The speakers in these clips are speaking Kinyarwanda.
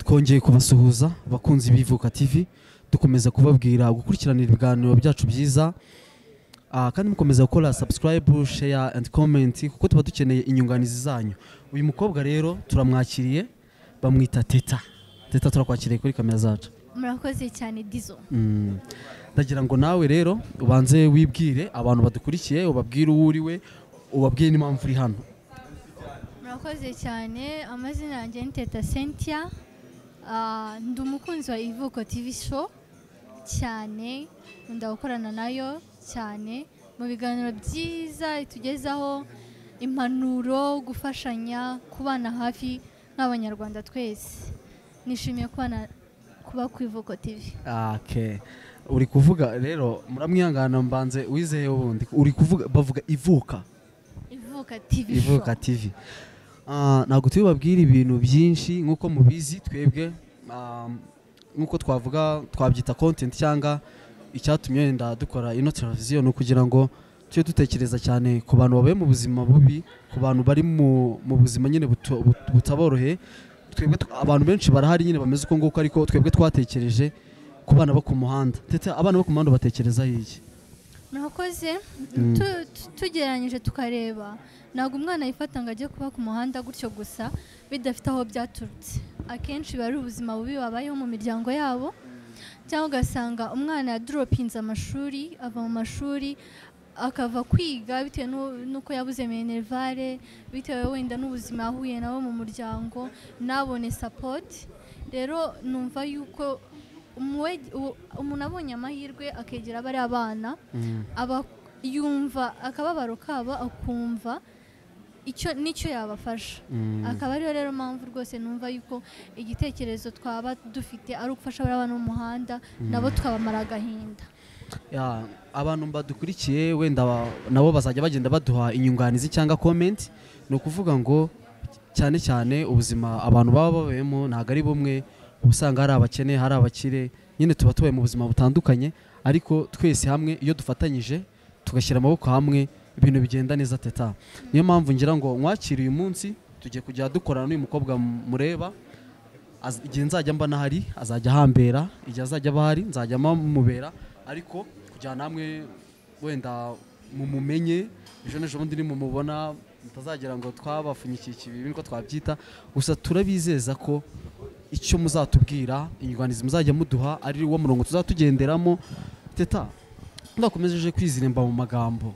twongeye kubasuhuza bakunzi bivuka TV dukomeza kubabwira gukurikiranira ibiganiro byacu byiza kandi mukomeza gukora subscribe share and comment kuko tuba dukeneye inyunganizi zanyu. Uyu mukobwa rero turamwakiriye bamwita Teta turakwakiriye kuri kamera zacu. Murakoze cyane Dizo. Ndagira ngo nawe rero ubanze wibwire abantu badukurikiye ubabwire uwo uri we ubabwire n'impamvu uri hano. Murakoze cyane, amazina yanjye ni Teta Cynthia. Ndi umukunzi wa Ivuko TV show cyane, ndagukorana nayo cyane mu biganiro byiza itugezaho impanuro, gufashanya, kubana hafi nk'abanyarwanda twese. Nishimiye kuba ku Ivuko TV. Okay. Uri kuvuga rero muramwihangana mbanze wizeye ubundi uri kuvuga bavuga Ivuka TV. Ivuka TV. Ntabwo tubabwira ibintu byinshi nkuko mubizi twebwe nkuko twabyita content cyangwa icyatumye wenda dukora ino televiziyo no kugira ngo tujye dutekereza cyane ku bantu babaye mu buzima bubi, ku bantu bari mu buzima nyine butaborohe. Twebwe abantu benshi barahari nyine bameze uko nguko, ariko twebwe twatekereje ku bana bo ku muhanda. Tete abana bo ku muhanda batekereza iki? Murakoze, tugereranyije tukareba ntabwo umwana yifata ngo ajye kuba ku muhanda gutyo gusa bidafite aho byaturutse. Akenshi bari ubuzima bubi babayeho mu miryango yabo, cyangwa ugasanga umwana yadoropinze amashuri, ava mu mashuri akava kwiga bitewe n'uko yabuze minervare, bitewe wenda n'ubuzima yahuye nabo mu muryango, nabone support. Rero numva yuko umuntu abonye amahirwe akegera bari abana yumva akababaro kabo, akumva nicyo yabafasha. Akaba ariyo rero mpamvu rwose numva yuko igitekerezo twaba dufite ari ugufasha abana bo mu muhanda nabo twabamara agahinda. Abantu badukurikiye wenda nabo bazajya bagenda baduha inyunganizi cyangwa comment. Ni ukuvuga ngo cyane cyane ubuzima abantu baba babayemo ntabwo ari bumwe, usanga hari abakene hari abakire, nyine tuba tubaye mu buzima butandukanye, ariko twese hamwe iyo dufatanyije tugashyira amaboko hamwe ibintu bigenda neza. Teta, niyo mpamvu ngira ngo mwakire uyu munsi tugiye kujya dukorana n'uyu mukobwa mureba. Igihe nzajya mba nahari azajya hambera, igihe azajya bahari nzajya mubera, ariko kujyana namwe wenda mumumenye ejo n'ejo bundi nimumubona mutazagira ngo twabafunyikiye ikibi niko twabyita. Gusa turabizeza ko icyo muzatubwira inyunganizi muzajya muduha ari wo murongo tuzatugenderamo. Teta, ndakomejeje kwiziremba mu magambo,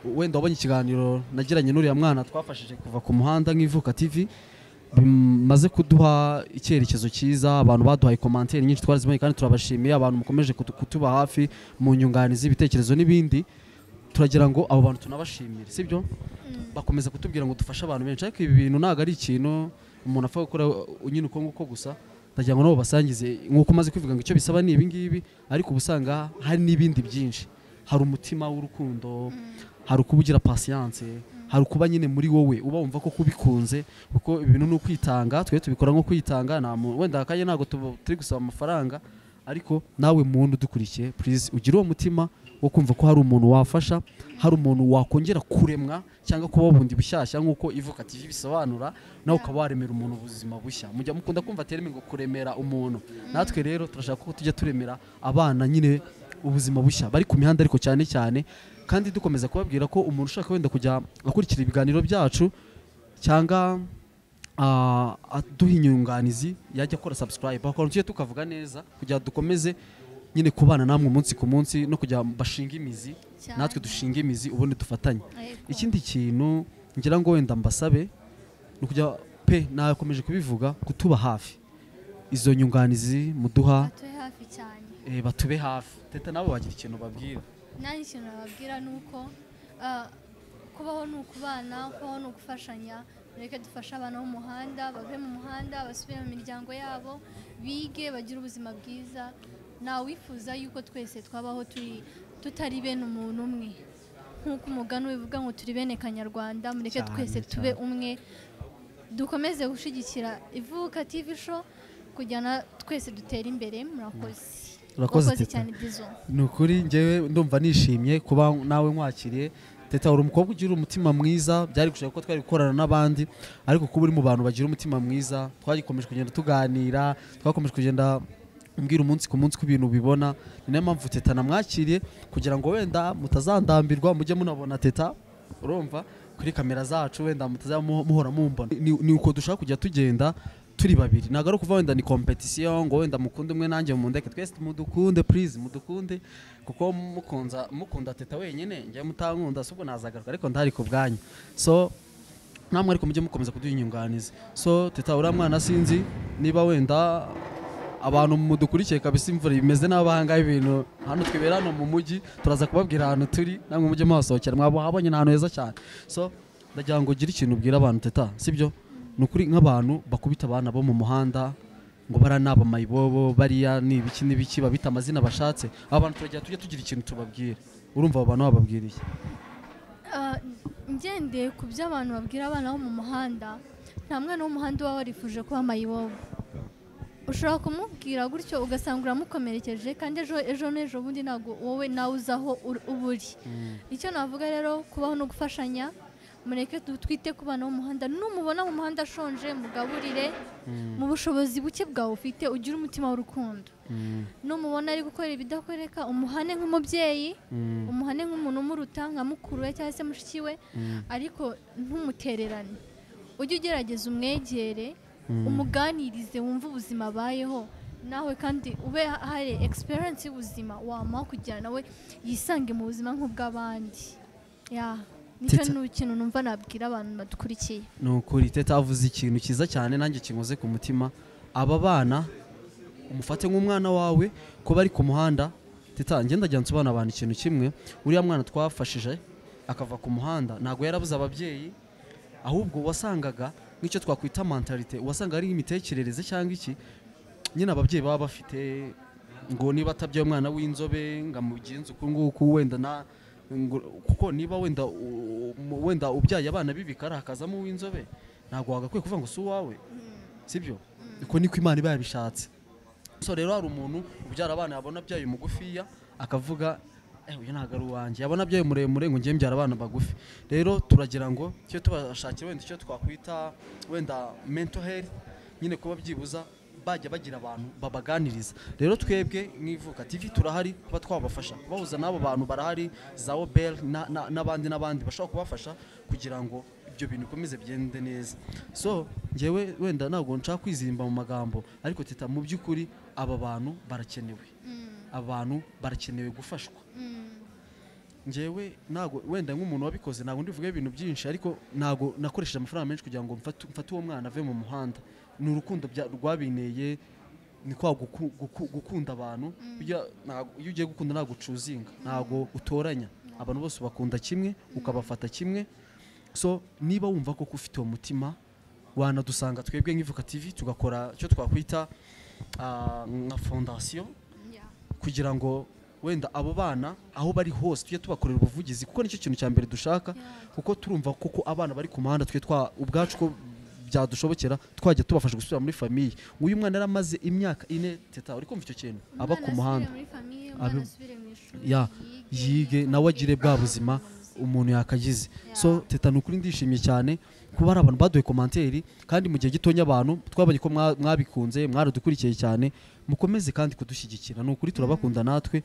wenda wabonye ikiganiro nagiranye n'uriya mwana twafashije kuva ku muhanda nk'Ivuka TV, bimaze kuduha icyerekezo cyiza. Abantu baduhaye commentaire nyinshi twarazibonye kandi turabashimiye. Abantu mukomeje kutuba hafi mu nyunganizi, ibitekerezo n'ibindi, turagira ngo abo bantu tunabashimire, sibyo? Bakomeza kutubwira ngo dufashe abantu benshi, ariko ibi bintu ntabwo ari ikintu umuntu apfa gukora nyine uko nguko gusa. Ndagira ngo nabo basangize nk'uko umaze kwivuga ngo icyo bisaba ni ibi ngibi, ariko ubusanga hari n'ibindi byinshi. Hari umutima w'urukundo, hari ukuba ugira patience, hari ukuba nyine muri wowe uba wumva ko kubikunze, kuko ibintu ni ukwitanga. Twe tubikora nko kwitanga, wenda akanye ntabwo turi gusaba amafaranga, ariko nawe muntu dukurikiye please ugire uwo mutima wo kumva ko hari umuntu wafasha, hari umuntu wakongera kuremwa cyangwa kuba bundi bushyashya nk'uko Ivuka TV bisobanura, nawe ukaba waremera umuntu ubuzima bushya. Mujya mukunda kumva terime ngo kuremera umuntu, natwe rero turashaka ko tujya turemera abana nyine ubuzima bushya bari ku mihanda, ariko cyane cyane kandi dukomeza kubabwira ko umuntu ushaka wenda kujya akurikira ibiganiro byacu cyangwa aduha inyunganizi yajya akora subscribe, bakora tujye tukavuga neza kugira dukomeze nyine kubana namwe umunsi ku munsi no kujya bashinga imizi, natwe dushinga imizi ubundi dufatanye. Ikindi kintu ngira ngo wenda mbasabe ni kujya nakomeje kubivuga kutuba hafi. Izo nyunganizi muduha batube hafi. Teta nabo bagira ikintu babwira. Nani ikintu babwira nuko kubaho ni ukubana, kubaho ni ugufashanya. Reka dufashe abana bo mu muhanda bave mu muhanda basubire mu miryango yabo, bige, bagire ubuzima bwiza. Nawe wifuza yuko twese twabaho tutari bene umuntu umwe, nk'uko umugani ubivuga ngo turi bene Kanyarwanda. Mureke twese tube umwe, dukomeze gushyigikira Ivuka TV show kugira twese dutere imbere. Murakoze. Urakoze cyane Dizo. Nukuri njyewe ndumva nishimye kuba nawe mwakiriye. teta uri umukobwa ugira umutima mwiza, byari gushaka ko twari gukorana n'abandi, ariko kuba uri mu bantu bagira umutima mwiza, twagikomeje kugenda tuganira, twakomeje kugenda umbwira umunsi ku munsi ko ibintu bibona. Ni nayo mpamvu teta namwakiriye kugira ngo wenda mutazandambirwa, mujye munabona teta, urumva, kuri kamera zacu, wenda muhora mumbona. Ni uko dushaka kujya tugenda turi babiri, ntabwo ari ukuva wenda ni competition ngo wenda mukunde umwe nanjye mundeke, twese mudukunde please, mudukunde, kuko mukunda teta wenyine njye mutankunda subwo nazagaruka, ariko ndahari ku bwanyu. So namwe ariko mujye mukomeza kuduha inyunganizi. So teta uriya mwana sinzi niba wenda abantu mudukurikiye kabisa imvura imeze n'abahanga ibintu hano twibera hano mu mujyi, turaza kubabwira ahantu turi, namwe mujye muhasohokera, mwahabonye ahantu heza cyane. So ndagira ngo ugire ikintu ubwira abantu teta, sibyo? Nukuri nk'abantu bakubita abana bo mu muhanda ngo baranaba mayibobo bariya ni ibiki n'ibiki babita amazina bashatse, abantu tujya tugira ikintu tubabwira. Urumva abo bantu bababwiriye? Ngendeye ku byo abantu babwira abana bo mu muhanda, nta mwana wo mu muhanda uba warifuje kuba mayibobo. Ushobora kumubwira gutyo ugasanga uramukomerekeje, kandi ejo n'ejo bundi ntabwo wowe nawe uzaho uba uri. Icyo navuga rero, kubaho no gufashanya, mureke twite ku bana bo mu muhanda. Numubona mu muhanda ashonje mugaburire, mu bushobozi buke bwawe ufite ugire umutima w'urukundo. Numubona ari gukora ibidakoreka umuhane nk'umubyeyi, umuhane nk'umuntu umuruta, nka mukuru we cyangwa se mushiki we, ariko ntumutererane. Ujye ugerageza umwegere, umuganirize, wumve ubuzima abayeho, nawe kandi ube hari experience y'ubuzima wamaho kugira nawe yisange mu buzima nk'ubw'abandi. Nicyo kintu numva nabwira abantu badukurikiye. Ni ukuri teta avuze ikintu cyiza cyane, nanjye kinkoze ku mutima. Aba bana umufate nk'umwana wawe ko bari ku muhanda. Teta ngenda njya nsobanura abantu ikintu kimwe, uriya mwana twafashije akava ku muhanda ntabwo yarabuze ababyeyi, ahubwo wasangaga nk'icyo twakwita mentalite, wasanga ari imitekerereze cyangwa iki nyine ababyeyi baba bafite, ngo niba atabyaye umwana w'inzobe ngamugenza uku nguku, wenda kuko niba wenda ubyaye abana b'ibikara hakazamo uw'inzobe, ntabwo wagakwiye kuvuga ngo si uwawe, sibyo? Uko niko Imana iba yabishatse. So rero hari umuntu ubyara abana yabona abyaye mugufiya akavuga uyu ntabwo ari uwanjye, yabona abyaye muremure ngo ngiye mbyara abana bagufi. Rero turagira ngo cyo tubashakira wenda icyo twakwita wenda mental health, nyine kuba byibuza bajya bagira abantu babaganiriza. Rero twebwe nk'ivuka TV turahari kuba twabafasha, bahuza n'abo bantu barahari, za Obel n'abandi bashobora kubafasha kugira ngo ibyo bintu bikomeze byende neza. So ngewe wenda ntabwo nshaka kwizimba mu magambo, ariko teta mu by'ukuri aba bantu barakenewe, abantu barakenewe gufashwa. Ngewe ntabwo wenda nk'umuntu wabikoze ntabwo ndivuga ibintu byinshi, ariko ntabwo nakoresheje amafaranga menshi kugira ngo mfate uwo mwana ave mu muhanda. Ni urukundo rwabineye, ni kwa gukunda abantu. Iyo ugiye gukunda ntabwo ucuzinga, ntabwo utoranya, abantu bose bakunda kimwe, ukabafata kimwe. So niba wumva ko ufite uwo mutima, wanadusanga twebwe nk'ivuka TV tugakora icyo twakwita nka fondation, kugira ngo wenda abo bana aho bari hose tujye tubakorera ubuvugizi, kuko nicyo kintu cya mbere dushaka, kuko turumva koko abana bari ku muhanda twe ubwacu ko byadushobokera twajya tubafasha gusubira muri famiye. Uyu mwana yaramaze imyaka 4 teta, uri kumva icyo kintu, aba ku muhanda yige nawe agire bwa buzima umuntu yakagize. So teta nukuri ndishimye cyane kuba ari abantu baduye commentaire, kandi mu gihe gitonya abantu twabonye ko mwabikunze, mwaradukurikiye cyane, mukomeze kandi kudushyigikira. Nukuri turabakunda natwe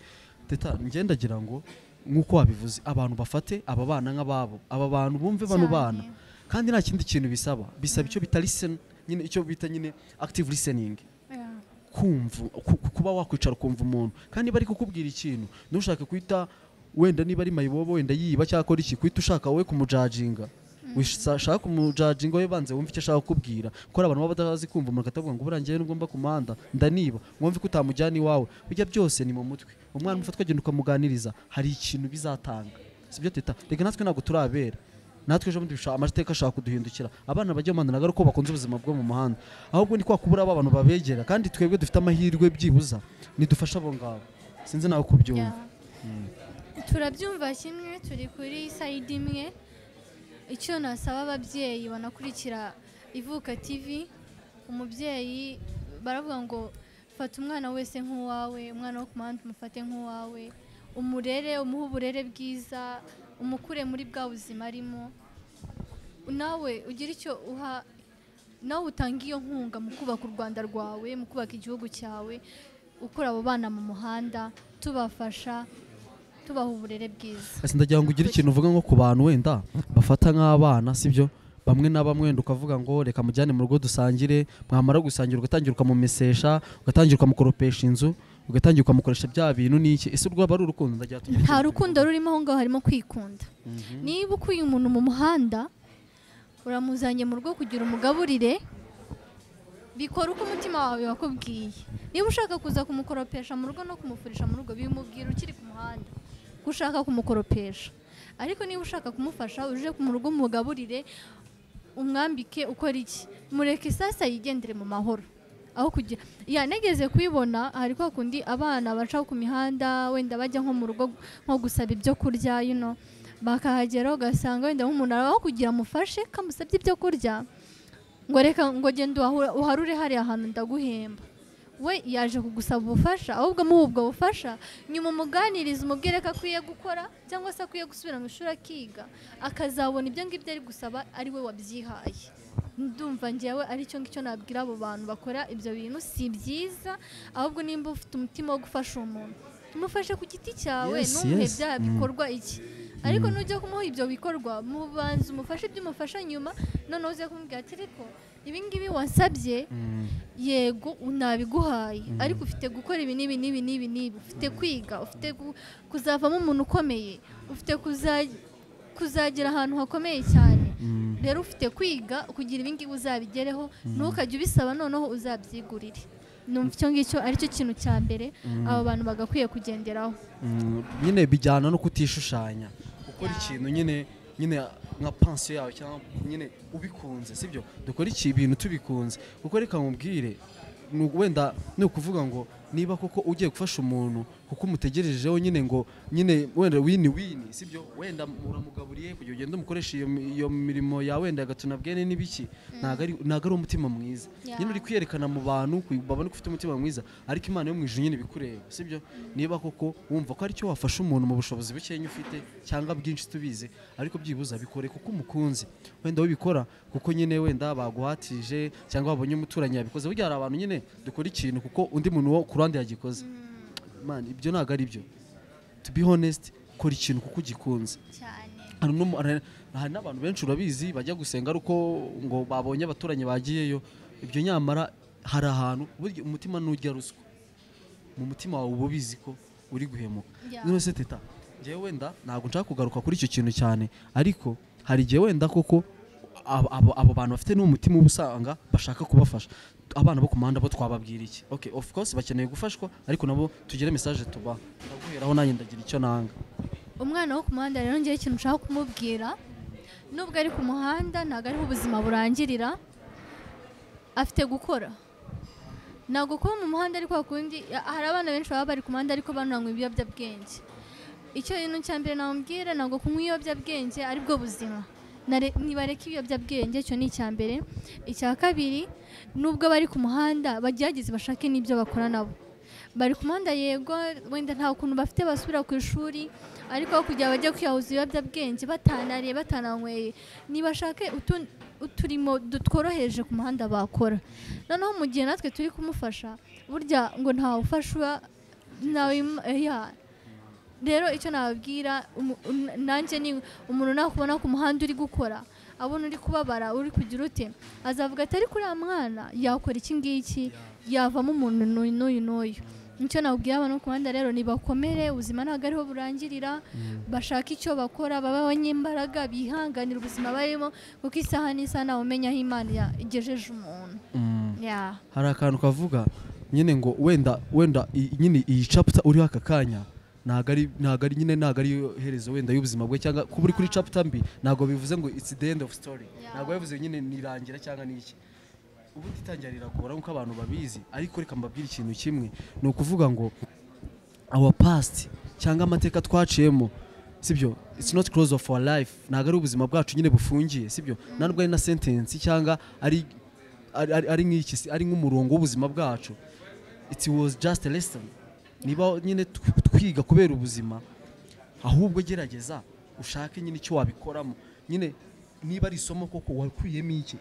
teta. Ngendagira ngo nkuko wabivuze, abantu bafate aba bana nk'ababo, aba bantu bumve bano bana, kandi nta kindi kintu bisaba icyo bita listen, nyine icyo bita nyine active listening. Kumva, kuba wakwicara kumva umuntu, kandi bari kukubwira ikintu ntushake kwita wenda niba ari mayibobo wenda yiba cyakora iki, kwita ushaka wowe kumujajinga. Wishaka kumujajinga we banze wumve icyo ashaka kukubwira, kuko abantu baba batazi kumva umuntu akatavuga ngo burangiye n'ugomba kumanda ndaniba, mwumve ko utamujyana iwawe. Bijya byose ni mu mutwe. Umwana mufatwa agenda ukamuganiriza, hari ikintu bizatanga, sibyo teta? Reka natwe ntabwo turabera, natwe ejo bundi amateka ashaka kuduhindukira. Abana bajya mu ntabwo ari uko bakunze ubuzima bwo mu muhanda, ahubwo ni kwa kubura aba bantu babegera, kandi twebwe dufite amahirwe byibuza nidufasha abo ngabo. Sinzi nawe kubyumva. Turabyumva kimwe, turi kuri side imwe. Icyo nasaba ababyeyi banakurikira Ivuka TV, umubyeyi baravuga ngo fata umwana wese nk'uwawe, umwana wo ku muhanda umufate nk'uwawe, umurere, umuhe uburere bwiza, umukure muri bwa buzima arimo, nawe ugira icyo uha, nawe utanga iyo nkunga mu kubaka u Rwanda rwawe, mu kubaka igihugu cyawe, ukura abo bana mu muhanda, tubafasha, tubaha uburere bwiza. Ndagira ngo ugire ikintu uvuga nko ku bantu wenda bafata nk'abana, sibyo, bamwe na bamwe wenda ukavuga ngo reka mujyane mu rugo dusangire, mwamara gusangira ugatangira ukamumesesha, ugatangira ukamukoropesha inzu, ugatangira ukamukoresha bya bintu n'iki. Ese urwo aba ari urukundo? Ndagira tugira nta rukundo rurimo aho ngaho, harimo kwikunda. Niba ukuye umuntu mu muhanda uramuzanye mu rugo kugira umugaburire, bikora uko umutima wawe wakubwiye. Niba ushaka kuza kumukoropesha mu rugo no kumufurisha mu rugo, bimubwira ukiri ku muhanda ushaka kumukoropesha. Ariko niba ushaka kumufasha, uje mu rugo umugaburire, umwambike, ukora iki, mureke sasa yigendere mu mahoro. Aho kugira negeze kwibona hari kwa kundi abana baca ku mihanda, wenda bajya nko mu rugo nko gusaba ibyo kurya, bakahagera ugasanga wenda nk'umuntu aho kugira amufashe kamusabye ibyo kurya, ngo reka ngo genda uharure hariya hantu ndaguhemba. We yaje kugusaba ubufasha, ahubwo muhe ubwo bufasha, nyuma umuganiriza, umubwire ko akwiye gukora cyangwa se akwiye gusubira mu ishuri akiga, akazabona ibyo ngibyo ari gusaba ari we wabyihaye. Ndumva njyewe ari cyo ngicyo nabwira abo bantu bakora ibyo bintu, si byiza. Ahubwo nimba ufite umutima wo gufasha umuntu, tumufashe ku giti cyawe, n'umuhe bya bikorwa iki. Ariko nujya kumuha ibyo bikorwa, mubanza umufashe ibyo umufasha, nyuma noneho uze kumubwira ati ariko ibingibi wansabye yego unabiguhaye, ariko ufite gukora ibi n'ibi n'ibi n'ibi n'ibi, ufite kwiga, ufite kuzavamo umuntu ukomeye, ufite kuzagera ahantu hakomeye cyane. Rero ufite kwiga kugira ibingibi uzabigereho, ntukajye ubisaba noneho uzabyigurire. Numva icyo ngicyo aricyo kintu cya mbere abo bantu bagakwiye kugenderaho. Nyine bijyana no kutishushanya, gukora ikintu nyine nka pansiyo yawe, cyangwa nyine ubikunze, sibyo, dukora ibintu tubikunze. Kuko reka nkubwire, wenda ni ukuvuga ngo niba koko ugiye gufasha umuntu kuko umutegerejeho ngo wenda wini, sibyo, wenda uramugaburiye kugira ugende umukoresha iyo mirimo yawe, wenda agatuna bwene n'ibiki, ntago ari umutima mwiza. Nyine uri kwiyerekana mu bantu babone ko ufite umutima mwiza, ariko Imana yo mu ijuru nyine bikureba, sibyo. Niba koko wumva ko ari cyo wafasha umuntu mu bushobozi bukeya ufite cyangwa bwinshi tubize, ariko byibuza bikore kuko umukunzi. Wenda wibikora kuko nyine wenda baguhatije cyangwa babonye umuturanyi yabikoze. Burya hari abantu nyine dukora ikintu kuko undi muntu wo kurande yagikoze. Man, ibyo ntago ari byo. To be honest, kora ikintu kuko ugikunze cyane. Hari n'abantu benshi urabizi bajya gusenga ariko ngo babonye abaturanyi bagiyeyo. Ibyo nyamara hari ahantu umutima nujya ruswa, mu mutima wawe uba ubizi ko uri guhemuka. None se teta, njyewe wenda ntabwo nshaka kugaruka kuri icyo kintu cyane, ariko hari igihe wenda koko abo bantu bafite n'umutima ubusanga bashaka kubafasha. Abana bo ku muhanda bo twababwira iki? Okay, of course bakeneye gufashwa, ariko nabo tugire message tuba. Ndaguheraho nanjye ndagira icyo nanga. Umwana wo ku muhanda rero ngiye ikintu nshaka kumubwira, nubwo ari ku muhanda ntabwo ariho ubuzima burangirira, afite gukora. Ntabwo kuba mu muhanda ariko kundi hari abana benshi baba bari ku muhanda ariko bananywa ibiyobyabwenge. Icyo kintu cya mbere namubwira, ntabwo kunywa ibiyobyabwenge ari bwo buzima. Nibareke ibiyobyabwenge, icyo ni icya mbere. Icya kabiri, nubwo bari ku muhanda bagerageze bashake n'ibyo bakora nabo. Bari ku muhanda yego, wenda nta kuntu bafite basubira ku ishuri, ariko kugira bajya kwiyahuza ibiyobyabwenge batanariye batananyweye, nibashake uturimo tworoheje ku muhanda bakora. Noneho mu gihe natwe turi kumufasha, burya ngo ntawe ufashwa nawe. Rero icyo nababwira, nanjye ni umuntu nakubona ku muhanda uri gukora, abona uri kubabara, uri kugira ute, azavuga ati ariko uriya mwana yakora iki ngiki, yavamo umuntu n'uyu. Nicyo nababwira abantu ku muhanda rero, nibakomere, ubuzima ntabwo ariho burangirira, bashaka icyo bakora, baba abanyembaraga, bihanganira ubuzima barimo, kuko isaha n'isaha ntawe umenya aho Imana igejeje umuntu. Hari akantu kavuga nyine ngo wenda nyine iyi chapter uriho aka kanya ntago ari herezo wenda y'ubuzima bwe, cyangwa kuba uri kuri chapter mbi ntago bivuze ngo it's the end of story. Ntago bivuze nyine nirangira cyangwa niki. Ubu itangira riragora nkuko abantu babizi, ariko reka mbabwira ikintu kimwe, ni ukuvuga ngo our past cyangwa amateka twaciyemo, sibyo, it's not close of our life. Ntago ari ubuzima bwacu nyine bufungiye, sibyo, ntabwo ari na sentence cyangwa ari nk'iki, ari nk'umurongo w'ubuzima bwacu. It was just a lesson. Niba nyine twiga kubera ubuzima, ahubwo gerageza ushake nyine icyo wabikoramo nyine niba ari isomo koko wakuyemo iki,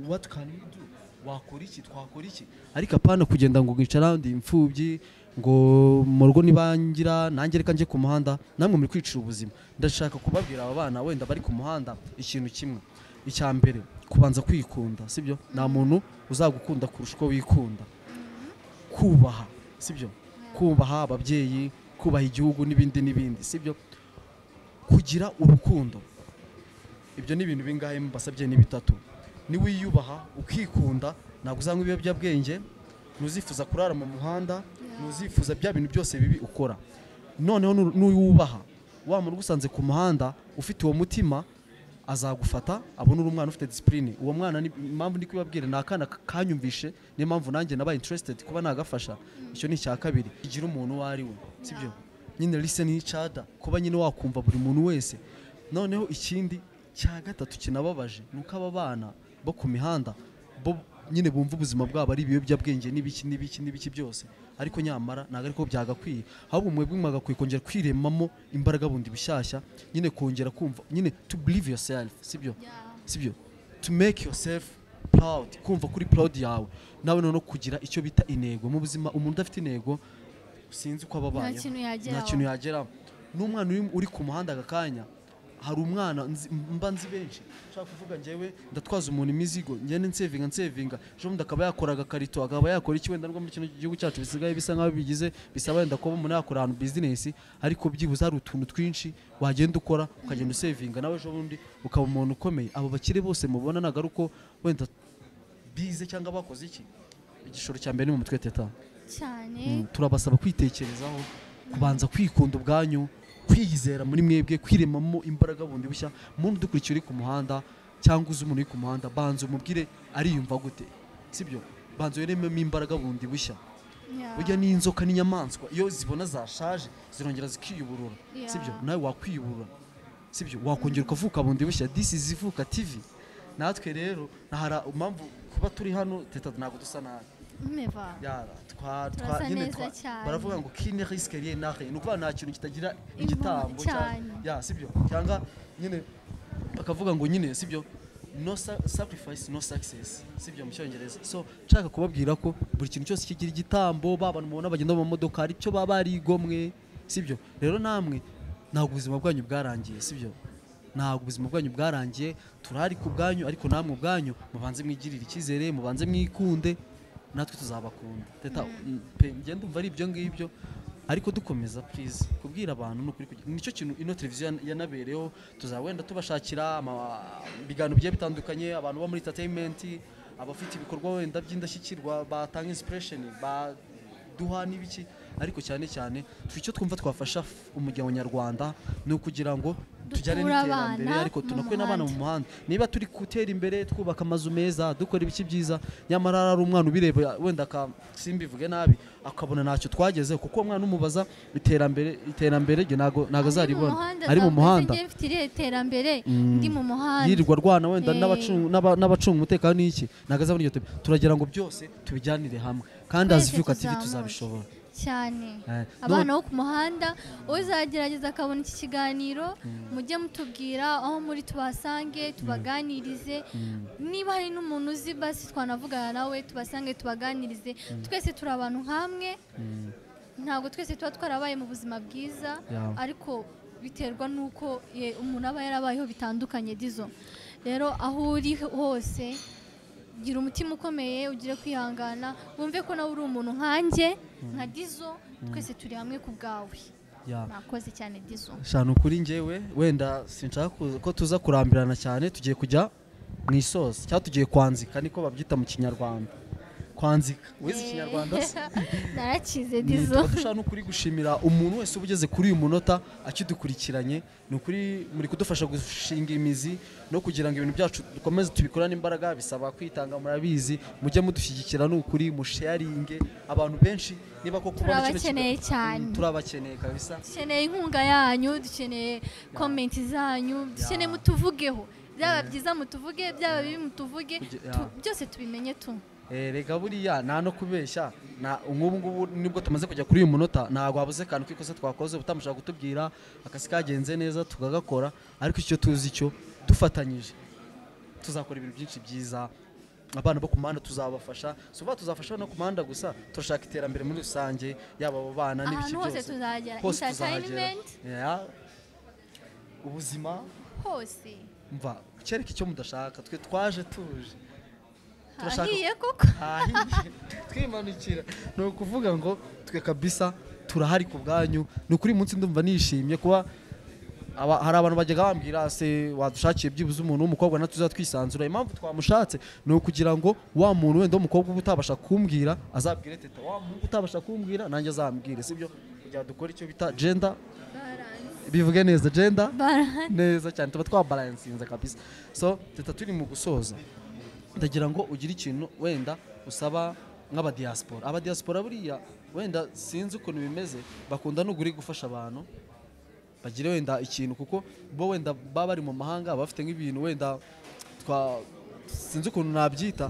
what can you do, wakora iki, twakora iki, ariko apana kugenda ngo ngicara ndi imfubyi ngo mu rugo nibangira nanjye reka nje ku muhanda. Namwe muri kwicira ubuzima. Ndashaka kubabwira aba bana wenda bari ku muhanda ikintu kimwe, icya mbere kubanza kwikunda, sibyo? Nta muntu uzagukunda kurusha uko wikunda. Kubaha, sibyo? Kubaha ababyeyi, kubaha igihugu n'ibindi, sibyo? Kugira urukundo, ibyo ni ibintu bingahe mbasabye ni bitatu. Ni wiyubaha ukikunda, ntabwo uzanywa ibiyobyabwenge, ntuzifuza kurara mu muhanda, ntuzifuza bya bintu byose bibi ukora. Noneho n'uwubaha wa muntu ugusanze ku muhanda ufite uwo mutima azagufata, abona uri umwana ufite discipline. Uwo mwana ni impamvu ndi kwibabwira ni akana kanyumvishe, niyo mpamvu nanjye nabaye interested kuba nagafasha. Icyo ni icya kabiri, igira umuntu uwo ari we, sibyo? Nyine listen each other, kuba nyine wakumva buri muntu wese. Noneho ikindi cya gatatu kinababaje nuko aba bana bo ku mihanda bo nyine bumva ubuzima bwabo ari ibiyobyabwenge n'ibiki byose, ariko nyamara ntabwo ariko byagakwiye. Ahubwo mwebwe mwagakwiye kongera kwiremamo imbaraga bundi bishyashya, nyine kongera kumva, nyine to believe yourself, sibyo? Sibyo? To make yourself proud, kumva kuri proud yawe. Nawe no kugira icyo bita intego mu buzima. Umuntu udafite intego sinzi uko ababaye, nta kintu yageraho. N'umwana uri ku muhanda agakanya, hari umwana mba nzi benshi nshaka kuvuga njyewe ndatwaza umuntu imizigo ngende nsevinga ejo bundi akaba yakora agakarito, akaba yakora iki wenda muri kino gihugu cyacu bisigaye bisa nkaho bigize bisaba wenda kuba umuntu yakora ahantu business, ariko byibuze hari utuntu twinshi wagenda ukora ukagenda usevinga, nawe ejo bundi ukaba umuntu ukomeye. Abo bakire bose mubona nagaruko wenda bize cyangwa bakoze iki, igishoro cya mbere ni mu mutwe teta cyane. Turabasaba kwitekerezaho, kubanza kwikunda ubwanyu, kwiyizera muri mwebwe, kwiremamo imbaraga bundi bushya. Umuntu dukurikiye uri ku muhanda cyangwa uzi umuntu uri ku muhanda, banza umubwire ariyumva gute, sibyo? Banza yerememo imbaraga bundi bushya. Burya n'inzoka n'inyamaswa iyo zibona zashaje zirongera zikiyuburura, sibyo? Nawe wakwiyuburura, sibyo? Wakongera ukavuka bundi bushya. This is Ivuka TV. Natwe rero nahara impamvu kuba turi hano teta ntabwo dusa nabi. Baravuga ngo qui ne risque rien n'a rien, nuko nta kintu kitagira igitambo cyane, sibyo? Cyangwa nyine bakavuga ngo nyine, sibyo? No sacrifice no success, sibyo mu cyongereza. So nshaka kubabwira ko buri kintu cyose kigira igitambo. Babana mubona bagenda mu modoka ari cyo baba barigomwe, sibyo? Rero namwe ntabwo ubuzima bwanyu bwarangiye, sibyo? Ntabwo ubuzima bwanyu bwarangiye, turari ku bwanyu, ariko namwe ubwanyu mubanze mwigirire icyizere, mubanze mwikunde, natwe tuzabakunda. Teta ngenda umva ari ibyo ngibyo, ariko dukomeza please kubwira abantu n'ukuri. Nicyo kintu ino televiziyo yanabereyeho, tuzawenda tubashakira ibiganiro bigiye bitandukanye, abantu bo muri entertainment, abafite ibikorwa wenda by'indashyikirwa batanga inspiration, baduha n'ibiki, ariko cyane icyo twumva twafasha umuryango nyarwanda ni ukugira ngo tujyane n'iterambere, ariko tunakwe n'abana mu muhanda. Niba turi gutera imbere twubaka amazu meza, dukora ibiki byiza, nyamara ari umwana ubireba wenda simbivuge nabi akabona ntacyo twageze, kuko umwana umubaza iterambere rye ntago azaribona. Ari mu muhanda iterambere ndi mu muhanda yirirwa rwana wenda n'abacunga umutekano n'iki, ntago azabona iryo terambere. Turagira ngo byose tubijyanire hamwe, kandi Ivuka TV tuzabishobora cyane. Abana bo ku muhanda uzagerageza akabona iki kiganiro, mujye mutubwira aho muri tubasange, tubaganirize. Niba hari n'umuntu uzi basi twanavugana nawe, tubasange tubaganirize. Twese turi abantu hamwe, ntabwo twese tuba twarabaye mu buzima bwiza, ariko biterwa n'uko umuntu aba yarabayeho bitandukanye. Dizo rero aho uri hose gira umutima ukomeye, ugire kwihangana, wumve ko nawe uri umuntu nkanjye nka Dizo, twese turi hamwe ku bwawe. Nakoze cyane Dizo. Shana ukuri njyewe wenda sinshaka ko tuza kurambirana cyane, tugiye kujya mu isoza cyangwa tugiye kwanzika, niko babyita mu Kinyarwanda. Kwanzika wize Ikinyarwanda se? Narakize Dizo. Dushaka n'ukuri gushimira umuntu wese ubugeze kuri uyu munota akidukurikiranye. Ni ukuri muri kudufasha gushinga imizi no kugira ngo ibintu byacu dukomeze tubikorane imbaraga. Bisaba kwitanga, murabizi, mujye mudushyigikira, ni ukuri musharinge abantu benshi. Niba ko kubona turabakeneye cyane, turabakeneye kabisa. Dukeneye inkunga yanyu, dukeneye comment zanyu, dukeneye mutuvugeho. Byaba byiza mutuvuge, byaba bibi mutuvuge, byose tubimenye tu. rega buriya nta no kubeshya nk'ubu ngubu nibwo tumaze kujya kuri uyu munota ntabwo wabuze akantu k'ikosa twakoze utamushaka kutubwira akasi kagenze neza tukagakora ariko icyo tuzi cyo dufatanyije tuzakora ibintu byinshi byiza abana bo ku muhanda tuzabafasha suba tuzafasha no ku muhanda gusa turashaka iterambere muri rusange yaba abo bana n'ibiki byose hose tuzagera ubuzima hose mva cyereka icyo mudashaka twe twaje tuje ahiye koko twimanukira ni ukuvuga ngo twe kabisa turahari ku bwanyu ni ukuri munsi ndumva nishimye kuba hari abantu bajyaga bambwira se wadushakiye byibuze umuntu w'umukobwa na tuzatwisanzura impamvu twamushatse ni ukugira ngo wa muntu wenda w'umukobwa uba utabasha kumbwira azabwire teta wa muntu utabasha kumbwira nanjye azambwire sibyo kugira dukora icyo bita gender bivuge neza gender neza cyane tuba twabalansinze kabisa so teta turi mu gusoza ndagira ngo ugire ikintu wenda usaba nk'abadiaspora abadiaspora buriya wenda sinzi ukuntu bimeze bakunda n'uguri gufasha abantu bagire wenda ikintu kuko bo wenda baba bari mu mahanga bafite nk'ibintu wenda sinzi ukuntu nabyita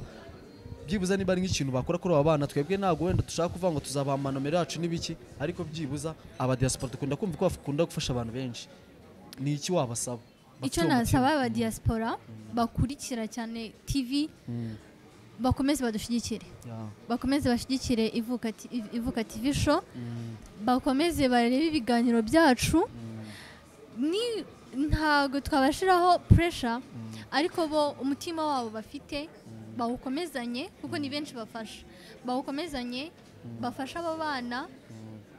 byibuza niba ari nk'ikintu bakora kuri aba bana twebwe ntabwo wenda dushaka kuvuga ngo tuzabaha amanomero yacu n'ibiki ariko byibuza abadiaspora dukunda kumva ko bakunda gufasha abantu benshi ni iki wabasaba icyo nasaba abadiaspora bakurikira cyane TV bakomeze badushyigikire bakomeze bashyigikire ivuka TV show bakomeze barebe ibiganiro byacu ntago twabashiraho pressure ariko bo umutima wabo bafite bawukomezanye kuko ni benshi bafasha bawukomezanye bafasha abo bana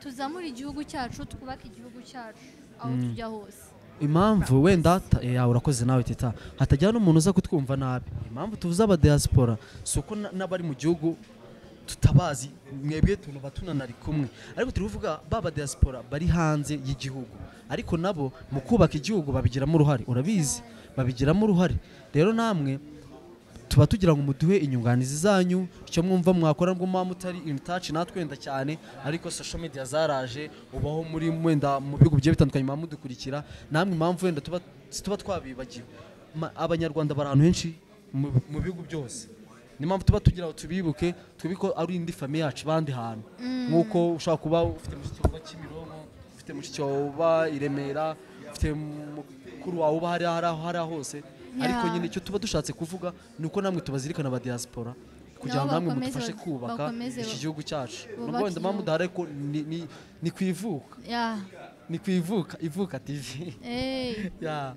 tuzamura igihugu cyacu twubaka igihugu cyacu aho tujya hose impamvu wenda urakoze nawe teta hatajya n'umuntu uza kutwumva nabi impamvu tuvuze abadiaspora si uko n'abari mu gihugu tutabazi mwebwe tunuba tunanari kumwe ariko turi kuvuga baba diaspora bari hanze y'igihugu ariko nabo mu kubaka igihugu babigiramo uruhare urabizi babigiramo uruhare rero namwe tuba tugira ngo muduhe inyunganizi zanyu icyo mwumva mwakora ngo muba mutari in touch natwe wenda cyane ariko social media zaraje ubaho muri wenda mu bihugu bigiye bitandukanye mudukurikira namwe impamvu wenda tuba twabibagiwe abanyarwanda bari ahantu henshi mu bihugu byose ni mpamvu tuba tugira ngo tubibuke twibiko ari indi famille yacu bandi hantu nkuko ushaka kuba ufite mushiki wa Kimironko ufite mushiki wa i Remera ufite mukuru wawe uba hari hose ariko nyine icyo tuba dushatse kuvuga nuko namwe tubazirikana aba diaspora kugira ngo namwe mudufashe kubaka iki gihugu cyacu nubwo wenda mpamvu dahare ko ni kwivuka ni kwivuka ivuka TV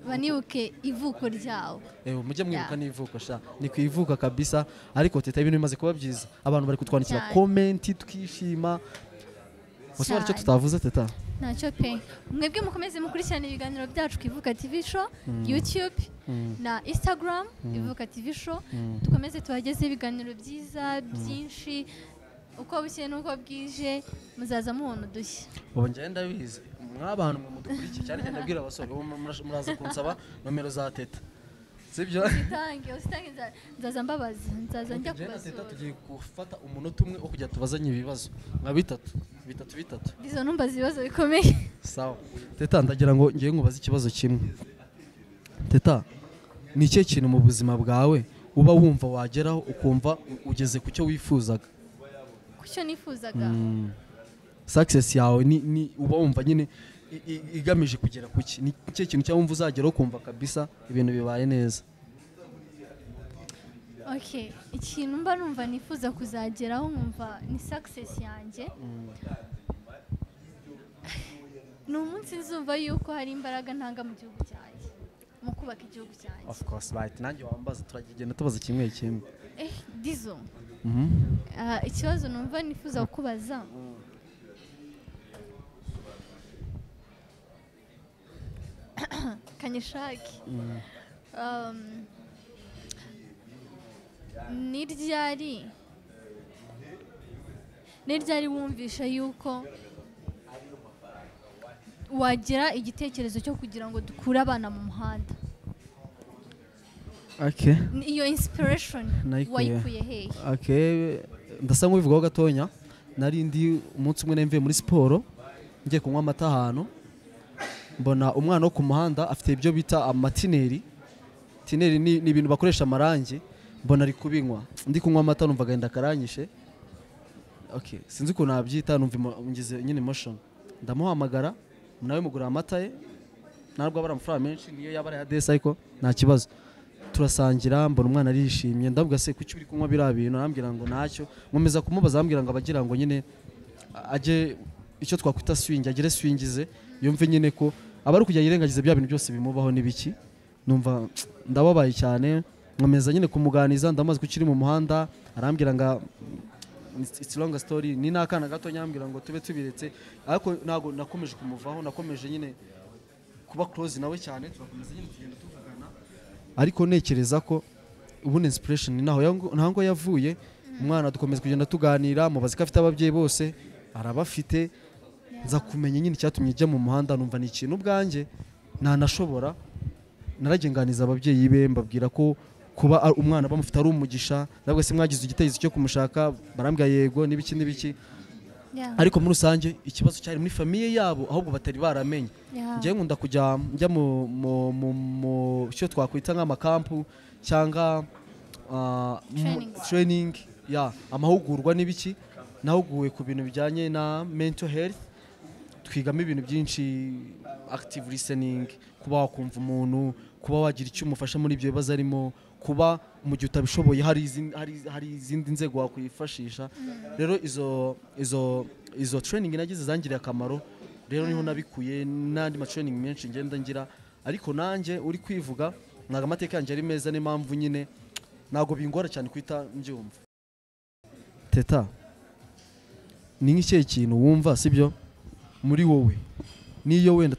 banibuke ivuko ryawo mujye mwibuka n'ivuko sha ni kwivuka kabisa ariko teta ibintu bimaze kuba byiza abantu bari kutwandikira comment twishima Wose waricyo tutavuze teta ntacyo pe mwebwe mukomeze mukurikirana ibiganiro byacu kwivuka TV show YouTube na Instagram ivuka TV show dukomeze tuhageze ibiganiro byiza byinshi uko bushye nuko bwije muzaza mubona dushya ubu ngenda bize mwabantu mudukurikiye cyane cyane abwira abasore muraza kunsaba nomero za teta sibyo usitange nzaza mbabaza nzaza njya kubasura tugiye gufata umunota umwe wo kujya tubazanye ibibazo nka bitatu izo numbaza ibibazo bikomeye sawa teta ndagira ngo ngiye nkubaza ikibazo kimwe teta ni ikihe kintu mu buzima bwawe uba wumva wageraho ukumva ugeze ku cyo wifuzaga kucyo nifuzaga success yawe ni uba wumva nyine igamije kugera kuki ni cyo kintu cyawumva uzageraho kumva kabisa ibintu bibaye neza okay ikintu mba numva nifuza kuzageraho nkumva ni success yanjye n'umunsi nzumva yuko hari imbaraga ntanga mu gihugu cyanjye mu kubaka igihugu cyanjye of course right nanjye wambaza turagenda tubaza kimwe kimwe dizo ikibazo numva nifuza kukubaza kanyishaki ni ryari wumvisha yuko wagira igitekerezo cyo kugira ngo dukure abana mu muhanda iyo inspiration wayikuye hehe ndasa nk'ubivugaho gatonya nari ndi umunsi umwe mvuye muri siporo ngiye kunywa amata ahantu mbona umwana wo ku muhanda afite ibyo bita amatineri tineri ni ibintu bakoresha amarangi mbona ari kubinywa ndi kunywa amata numva agenda karanyishe okay sinzi ko nabyita numva ngize nyine emotion ndamuhamagara nawe mugura amata ye ntabwo abara amafaranga menshi niyo yaba ari ya desi ariko nta kibazo turasangira mbona umwana arishimye ndavuga se kuki uri kunywa biriya bintu arambwira ngo ntacyo nkomeza kumubaza arambwira ngo abagira ngo nyine ajye icyo twakwita swing agire swingize yumve nyine ko aba ari kujya yirengagiza bya bintu byose bimubaho n'ibiki numva ndababaye cyane nkomeza nyine kumuganiza ndamaze kukiri mu muhanda arambwira ngo it's long story ni nakana gato nyambwira ngo tube tubiretse ariko nago nakomeje kumuvaho nakomeje nyine kuba close nawe cyane turakomeza nyine tugenda tuvugana ariko nekereza ko ubundi inspiration ni naho yavuye umwana dukomeza kugenda tuganira mubazi ko afite ababyeyi bose arabafite nza kumenya nyine cyatumye ijya mu muhanda numva ni ikintu ubwanjye ntanashobora naragenganiza ababyeyi be mbabwira ko kuba umwana bamufite ari umugisha nabwo se mwagize igitekerezo cyo kumushaka barambwira yego n'ibiki ariko muri rusange ikibazo cyari muri famiye yabo ahubwo batari baramenye ngiye nkunda kujya njya mu cyo twakwita nk'amakampu cyangwa training amahugurwa n'ibiki nahuguwe ku bintu bijyanye na mental health twigamo ibintu byinshi active listening kuba wakumva umuntu kuba wagira icyo umufasha muri ibyo bibazo arimo kuba mu gihe utabishoboye hari izindi nzego wakwifashisha rero izo training nagize zangiriye akamaro rero niho nabikuye n'andi ma training menshi ngenda ngira ariko nanjye uri kwivuga ntago amateka yanjye ari meza n'impamvu nyine ntago bingora cyane kwita mbyumva teta ni nk'ikihe kintu wumva sibyo muri wowe niyo wenda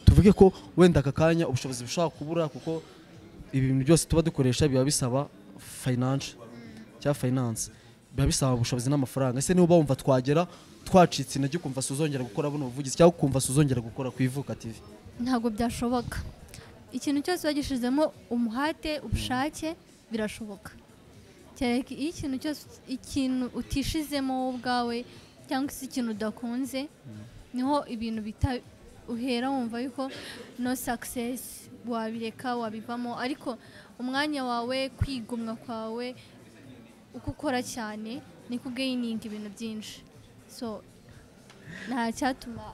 tuvuge ko wenda aka kanya ubushobozi bushaka kubura kuko ibi bintu byose tuba dukoresha biba bisaba finance biba bisaba ubushobozi n'amafaranga ese niba wumva twagera twacitse intege ukumva suzongera gukora buno buvugizi cyangwa ukumva suzongera gukora ku Ivuka TV ntabwo byashoboka ikintu cyose wagishizemo umuhate ubushake birashoboka cyane ikintu utishizemo ubwawe cyangwa se ikintu udakunze niho ibintu uhera wumva yuko no success wabireka wabivamo ariko umwanya wawe kwigomwa kwawe uko ukora cyane niko gaining ibintu byinshi so nta cyatuma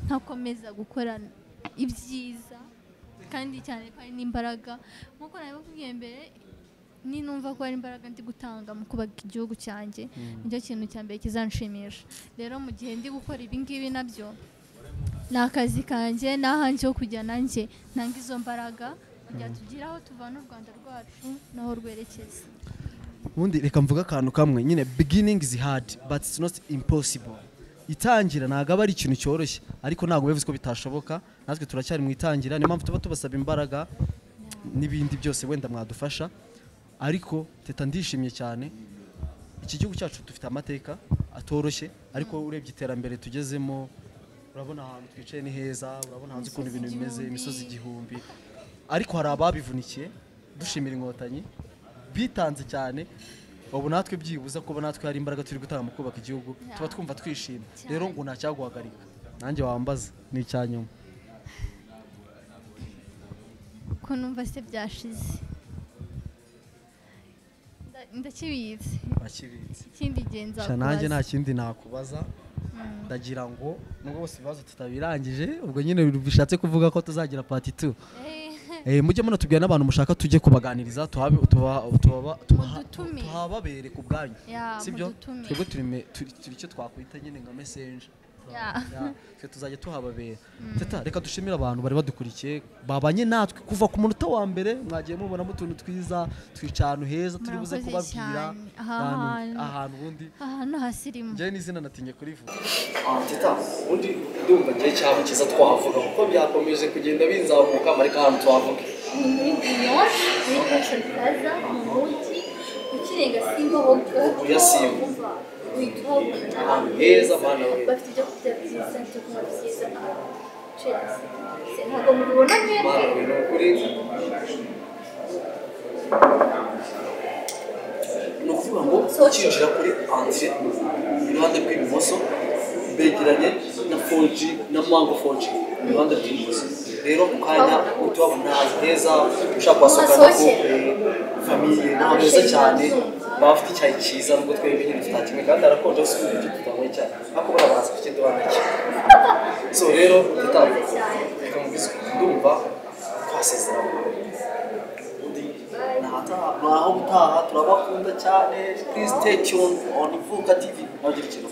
ntakomeza gukora ibyiza kandi cyane ko ari n'imbaraga nkuko nabikubwiye mbere ni numva ko ari imbaraga ndi gutanga mu kubaka igihugu cyanjye nicyo kintu cya mbere kizanshimisha rero mu gihe ndi gukora ibi ngibi nabyo ni akazi kanjye n'ahanje ho kujya nanjye nanga izo mbaraga kugira tugire aho tuvana u Rwanda rwacu naho rwerekeza ubundi reka mvuga akantu kamwe nyine beginning is hard but it's not impossible itangira ntago aba ari ikintu cyoroshye ariko ntago bivuze ko bitashoboka natwe turacyari mu itangira niyo mpamvu tuba tubasaba imbaraga n'ibindi byose wenda mwadufasha ariko teta ndishimye cyane iki gihugu cyacu dufite amateka atoroshye ariko urebye iterambere tugezemo urabona ahantu twicaye ni heza urabona hanze ukuntu ibintu bimeze imisozi igihumbi ariko hari ababivunikiye dushimira inkotanyi bitanze cyane ubu natwe byibuza kuba natwe hari imbaraga turi gutanga mu kubaka igihugu tuba twumva twishimye rero ngo ntacyaguhagarika nanjye wambaza ni icyanyuma ko numva se byashize ndakibitse ikindi genza kubaza nanjye nta kindi nakubaza ndagira ngo nubwo bose ibibazo tutabirangije ubwo nyine bishatse kuvuga ko tuzagira part 2 mujye muna tubwira n'abantu mushaka tujye kubaganiriza tuhababere ku bwanyu sibyo twebwe turi icyo twakwita nyine nka message twe tuzajya tuhababera teta reka dushimira abantu bari badukurikiye babanye natwe kuva ku munota wa mbere mwagiye mubonamo utuntu twiza twica ahantu heza turi buze kubabwira ahantu ubundi ahantu hasirimu njye n'izina natinye kurivuga teta ubundi ndumva ngiye cyabo kiza twahavuga kuko byakomeje kugenda binzamuka ariko ahantu twavuga ni muri Beyond muri Fashion Plaza mu mujyi ukirenga Simba ya Simba ahantu heza bana we bafite ibyo kurya byiza byo kunywa byiza ntabwo mubibona mwebwe ni ukuvuga ngo ukinjira kuri entrée iruhande rw'ibumoso begeranye na 4G na Mango 4G iruhande rw'ibumoso rero ku kanya utubabona heza ushaka kwasohokana couple famille nta heza cyane baba bafite icyayi cyiza nubwo twebwe nyine tutakimwe kandi arakonje gusa ibyo tutanyweye cyane ariko barabaza ku kindi bana cyo so rero reka mubizi ndumva twasezerana naho gutaha turabakunda cyane please stay tuned on Ivuka TV nagira ikintu